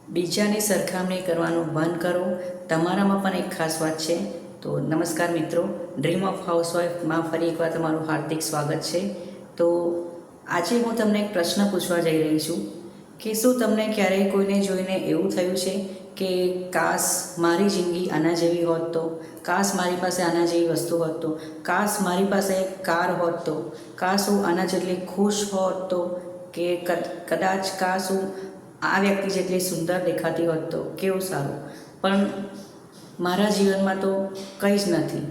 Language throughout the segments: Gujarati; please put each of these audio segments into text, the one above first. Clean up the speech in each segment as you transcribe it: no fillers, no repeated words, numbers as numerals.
બીજાની સરખામણી કરવાનું બંધ કરો. તમારામાં પણ એક ખાસ વાત છે. તો નમસ્કાર મિત્રો, ડ્રીમ ઓફ હાઉસવાઈફમાં ફરી એકવાર તમારું હાર્દિક સ્વાગત છે. તો આજે હું તમને એક પ્રશ્ન પૂછવા જઈ રહી છું કે શું તમને ક્યારેય કોઈને જોઈને એવું થયું છે કે કાશ મારી જિંદગી આના જેવી હોત તો, કાશ મારી પાસે આના જેવી વસ્તુ હોત તો, કાશ મારી પાસે કાર હોત તો, કાશ હું આના જેટલી ખુશ હોત તો, કે કદાચ કાશ હું આ વ્યક્તિ જેટલી સુંદર દેખાતી હોત તો કેવું સારું, પણ મારા જીવનમાં તો કંઈ જ નથી.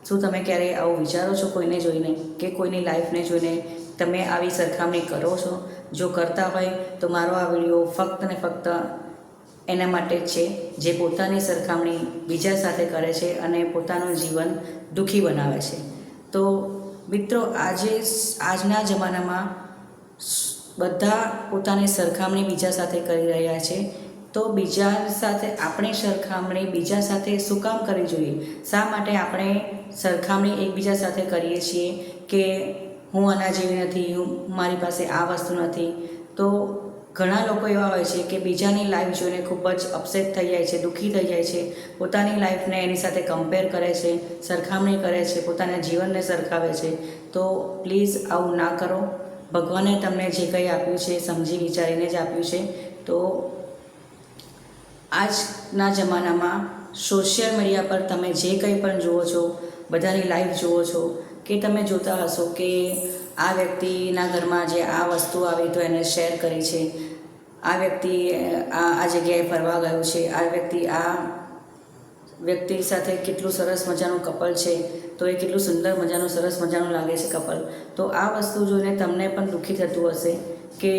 શું તમે ક્યારેય આવું વિચારો છો કોઈને જોઈને, કે કોઈની લાઈફને જોઈને તમે આવી સરખામણી કરો છો? જો કરતા હોય તો મારો આ વિડીયો ફક્ત ને ફક્ત એના માટે જ છે જે પોતાની સરખામણી બીજા સાથે કરે છે અને પોતાનું જીવન દુઃખી બનાવે છે. તો મિત્રો, આજના જમાનામાં બધા પોતાની સરખામણી બીજા સાથે કરી રહ્યા છે. તો બીજા સાથે આપણે સરખામણી બીજા સાથે શું કામ કરવી જોઈએ? શા માટે આપણે સરખામણી એકબીજા સાથે કરીએ છીએ કે હું આના જેવી નથી, મારી પાસે આ વસ્તુ નથી? તો ઘણા લોકો એવા હોય છે કે બીજાની લાઈફ જોઈને ખૂબ જ અપસેટ થઈ જાય છે, દુઃખી થઈ જાય છે, પોતાની લાઈફને એની સાથે કમ્પેર કરે છે, સરખામણી કરે છે, પોતાના જીવનને સરખાવે છે. તો પ્લીઝ આવું ના કરો. ભગવાને તમને જે કંઈ આપ્યું છે સમજી વિચારીને જ આપ્યું છે. તો આજના જમાનામાં સોશિયલ મીડિયા પર તમે જે કંઈ પણ જુઓ છો, બધાની લાઈફ જુઓ છો, કે તમે જોતા હશો કે આ વ્યક્તિના ઘરમાં જે આ વસ્તુ આવી તો એને શેર કરી છે, આ વ્યક્તિ આ જગ્યાએ ફરવા ગયું છે, આ વ્યક્તિ સાથે કેટલું સરસ મજાનું કપલ છે, તો એ કેટલું સુંદર મજાનું સરસ મજાનું લાગે છે કપલ. તો આ વસ્તુ જોઈને તમને પણ દુઃખી થતું હશે કે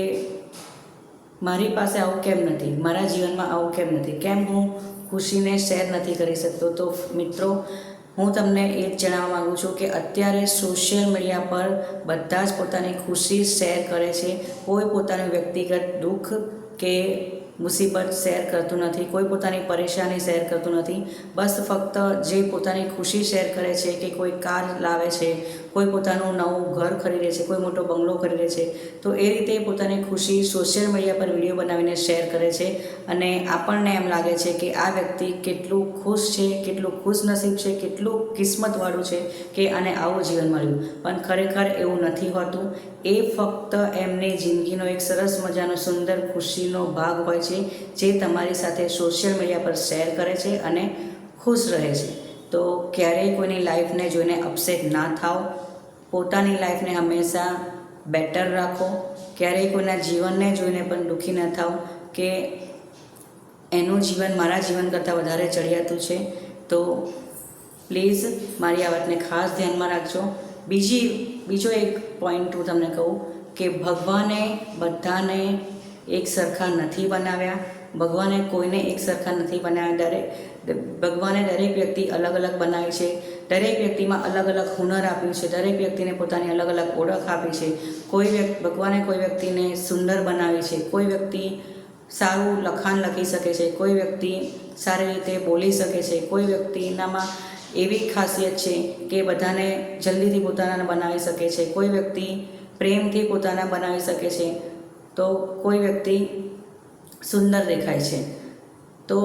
મારી પાસે આવું કેમ નથી, મારા જીવનમાં આવું કેમ નથી, કેમ હું ખુશીને શેર નથી કરી શકતો? તો મિત્રો, હું તમને એ જ જણાવવા માગું છું કે અત્યારે સોશિયલ મીડિયા પર બધા જ પોતાની ખુશી શેર કરે છે. કોઈ પોતાનું વ્યક્તિગત દુઃખ કે મુસીબત શેર કરતું નથી, કોઈ પોતાની પરેશાની શેર કરતું નથી. બસ ફક્ત જે પોતાની ખુશી શેર કરે છે કે કોઈ કાર લાવે છે, કોઈ પોતાનું નવું ઘર ખરીદે છે, કોઈ મોટો બંગલો ખરીદે છે, તો એ રીતે પોતાની ખુશી સોશિયલ મીડિયા પર વિડીયો બનાવીને શેર કરે છે. અને આપણને એમ લાગે છે કે આ વ્યક્તિ કેટલું ખુશ છે, કેટલું ખુશનસીબ છે, કેટલું કિસ્મતવાળું છે કે આને આવું જીવન મળ્યું. પણ ખરેખર એવું નથી હોતું. એ ફક્ત એમની જિંદગીનો એક સરસ મજાનો સુંદર ખુશીનો ભાગ હોય છે જે તમારી સાથે સોશિયલ મીડિયા પર શેર કરે છે અને ખુશ રહે છે. તો ક્યારેય કોઈની લાઈફને જોઈને અપસેટ ના થાઓ. પોતાની લાઈફને હંમેશા બેટર રાખો. ક્યારેય કોઈના જીવનને જોઈને પણ દુઃખી ન થાઓ કે એનું જીવન મારા જીવન કરતાં વધારે ચડિયાતું છે. તો પ્લીઝ મારી આ વાતને ખાસ ધ્યાનમાં રાખજો. બીજો એક પોઈન્ટ હું તમને કહું કે ભગવાને બધાને એક સરખા નથી બનાવ્યા. ભગવાને કોઈને એક સરખા નથી બનાવ્યા. ભગવાને દરેક વ્યક્તિ અલગ અલગ બનાવી છે. દરેક વ્યક્તિમાં અલગ અલગ હુનર આપ્યું છે. દરેક વ્યક્તિને પોતાની અલગ અલગ ઓળખ આપી છે. ભગવાને કોઈ વ્યક્તિને સુંદર બનાવી છે, કોઈ વ્યક્તિ સારું લખાણ લખી શકે છે, કોઈ વ્યક્તિ સારી રીતે બોલી શકે છે, કોઈ વ્યક્તિનામાં એવી ખાસિયત છે કે બધાને જલ્દીથી પોતાના બનાવી શકે છે, કોઈ વ્યક્તિ પ્રેમથી પોતાના બનાવી શકે છે, તો કોઈ વ્યક્તિ સુંદર દેખાય છે, તો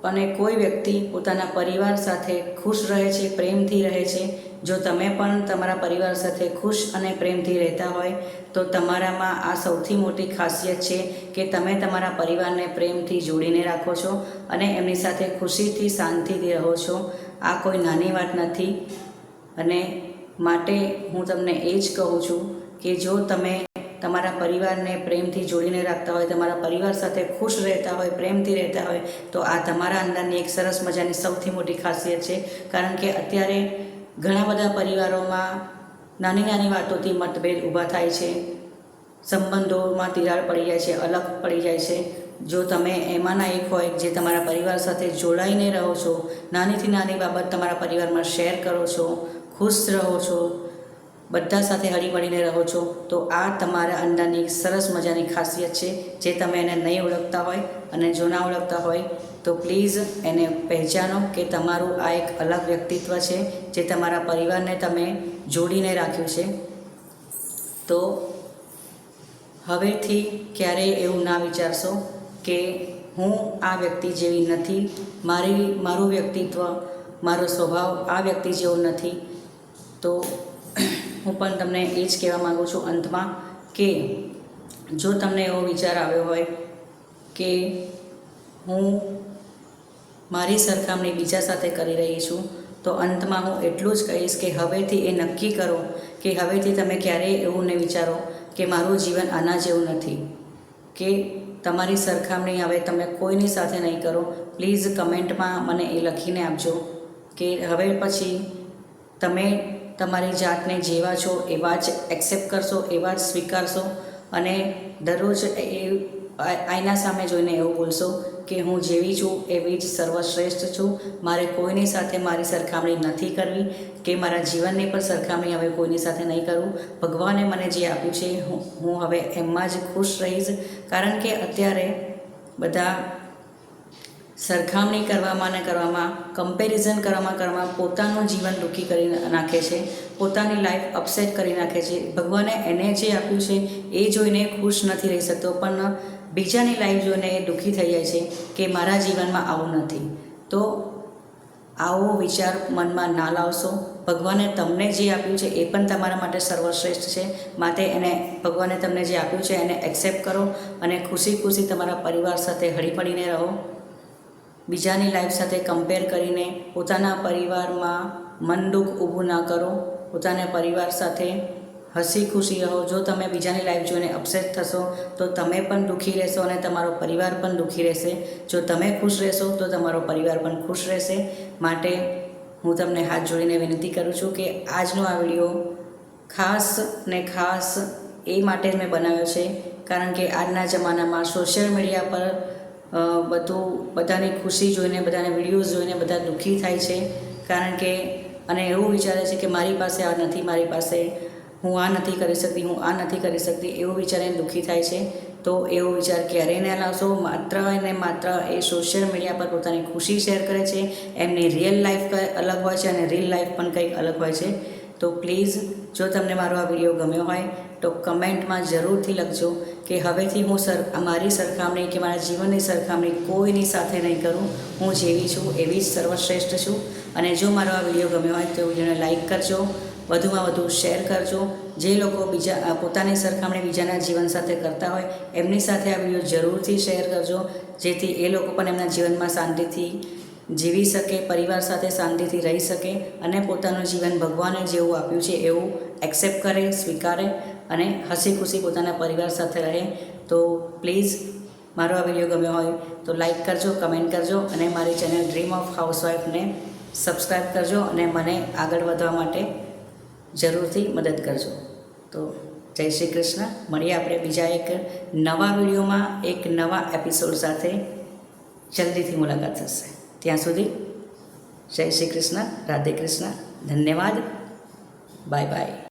અને કોઈ વ્યક્તિ પોતાના પરિવાર સાથે ખુશ રહે છે, પ્રેમથી રહે છે. જો તમે પણ તમારા પરિવાર સાથે ખુશ અને પ્રેમથી રહેતા હોય તો તમારામાં આ સૌથી મોટી ખાસિયત છે કે તમે તમારા પરિવારને પ્રેમથી જોડીને રાખો છો અને એમની સાથે ખુશીથી, શાંતિથી રહો છો. આ કોઈ નાની વાત નથી. અને માટે હું તમને એ જ કહું છું કે જો તમે તમારા પરિવારને પ્રેમથી જોડીને રાખતા હોય, તમારા પરિવાર સાથે ખુશ રહેતા હોય, પ્રેમથી રહેતા હોય, તો આ તમારા અંદરની એક સરસ મજાની સૌથી મોટી ખાસિયત છે. કારણ કે અત્યારે ઘણા બધા પરિવારોમાં નાની નાની વાતોથી મતભેદ ઊભા થાય છે, સંબંધોમાં તિરાડ પડી જાય છે, અલગ પડી જાય છે. જો તમે એમાંના એક હોય જે તમારા પરિવાર સાથે જોડાઈને રહો છો, નાનીથી નાની બાબત તમારા પરિવારમાં શેર કરો છો, ખુશ રહો છો, બધા સાથે હળીમળીને રહો છો, તો આ તમારા અંદરની સરસ મજાની ખાસિયત છે જે તમે એને નહીં ઓળખતા હોય. અને જો ના ઓળખતા હોય તો પ્લીઝ એને પહેચાનો કે તમારું આ એક અલગ વ્યક્તિત્વ છે જે તમારા પરિવારને તમે જોડીને રાખ્યું છે. તો હવેથી ક્યારેય એવું ના વિચારશો કે હું આ વ્યક્તિ જેવી નથી, મારું વ્યક્તિત્વ, મારો સ્વભાવ આ વ્યક્તિ જેવો નથી. તો હું પણ તમને એ જ કહેવા માગું છું અંતમાં કે જો તમને એવો વિચાર આવ્યો હોય કે હું મારી સરખામણી બીજા સાથે કરી રહી છું, તો અંતમાં હું એટલું જ કહીશ કે હવેથી એ નક્કી કરો કે હવેથી તમે ક્યારેય એવું નહીં વિચારો કે મારું જીવન આના જેવું નથી, કે તમારી સરખામણી હવે તમે કોઈની સાથે નહીં કરો. પ્લીઝ કમેન્ટમાં મને એ લખીને આપજો કે હવે પછી તમે તમારી જાતને જેવા છો એવા જ એક્સેપ્ટ કરશો, એવા જ સ્વીકારશો અને દરરોજ આઈના સામે જોઈને એવું બોલશો કે હું જેવી છું એવી જ સર્વશ્રેષ્ઠ છું, મારે કોઈની સાથે મારી સરખામણી નથી કરવી કે મારા જીવનની પણ સરખામણી હવે કોઈની સાથે નહીં કરું. ભગવાને મને જે આપ્યું છે હું હવે એમાં જ ખુશ રહીશ. કારણ કે અત્યારે બધા સરખામણી કરવામાં કમ્પેરિઝન કરવામાં પોતાનું જીવન દુઃખી કરી નાખે છે, પોતાની લાઈફ અપસેટ કરી નાખે છે. ભગવાને એને જે આપ્યું છે એ જોઈને ખુશ નથી રહી શકતો, પણ બીજાની લાઈફ જોઈને એ દુઃખી થઈ જાય છે કે મારા જીવનમાં આવું નથી. તો આવો વિચાર મનમાં ના લાવશો. ભગવાને તમને જે આપ્યું છે એ પણ તમારા માટે સર્વશ્રેષ્ઠ છે, માટે એને ભગવાને તમને જે આપ્યું છે એને એક્સેપ્ટ કરો અને ખુશી તમારા પરિવાર સાથે હળીમળીને રહો. બીજાની લાઈફ સાથે કમ્પેર કરીને પોતાના પરિવારમાં મન દુઃખ ઊભું ના કરો. પોતાના પરિવાર સાથે હસી ખુશી રહો. જો તમે બીજાની લાઈફ જોઈને અપસેટ થશો તો તમે પણ દુઃખી રહેશો અને તમારો પરિવાર પણ દુઃખી રહેશે. જો તમે ખુશ રહેશો તો તમારો પરિવાર પણ ખુશ રહેશે. માટે હું તમને હાથ જોડીને વિનંતી કરું છું કે આજનો આ વિડીયો ખાસ એ માટે મેં બનાવ્યો છે કારણ કે આજના જમાનામાં સોશિયલ મીડિયા પર બધાની ખુશી જોઈને, બધાને વિડીયોઝ જોઈને બધા દુઃખી થાય છે. કારણ કે અને એવું વિચારે છે કે મારી પાસે આ નથી, મારી પાસે હું આ નથી કરી શકતી, હું આ નથી કરી શકતી, એવું વિચારીને દુઃખી થાય છે. તો એવો વિચાર ક્યારેય ના લાવશો. માત્ર ને માત્ર એ સોશિયલ મીડિયા પર પોતાની ખુશી શેર કરે છે. એમની રિયલ લાઈફ અલગ હોય છે અને રિયલ લાઈફ પણ કંઈક અલગ હોય છે. તો પ્લીઝ જો તમને મારો આ વિડીયો ગમ્યો હોય તો કમેન્ટમાં જરૂરથી લખજો કે હવેથી હું મારી સરખામણી કે મારા જીવનની સરખામણી કોઈની સાથે નહીં કરું. હું જેવી છું એવી જ સર્વશ્રેષ્ઠ છું. અને જો મારો આ વિડીયો ગમ્યો હોય તો વિડીયોને લાઈક કરજો, વધુમાં વધુ શેર કરજો. જે લોકો પોતાની સરખામણી બીજાના જીવન સાથે કરતા હોય એમની સાથે આ વિડીયો જરૂરથી શેર કરજો, જેથી એ લોકો પણ એમના જીવનમાં શાંતિથી જીવી શકે, પરિવાર સાથે શાંતિથી રહી શકે અને પોતાનું જીવન ભગવાને જેવું આપ્યું છે એવું એક્સેપ્ટ કરે, સ્વીકારે અને હસી ખુશી પોતાના પરિવાર સાથે રહે. તો પ્લીઝ મારો આ વિડીયો ગમ્યો હોય તો લાઈક કરજો, કમેન્ટ કરજો અને મારી ચેનલ ડ્રીમ ઓફ હાઉસવાઈફને સબસ્ક્રાઈબ કરજો અને મને આગળ વધવા માટે જરૂરથી મદદ કરજો. તો જય શ્રી કૃષ્ણ. મળીએ આપણે બીજા એક નવા વિડીયોમાં, એક નવા એપિસોડ સાથે જલ્દીથી મુલાકાત થશે. ત્યાં સુધી જય શ્રી કૃષ્ણ, રાધે કૃષ્ણ, ધન્યવાદ, બાય બાય.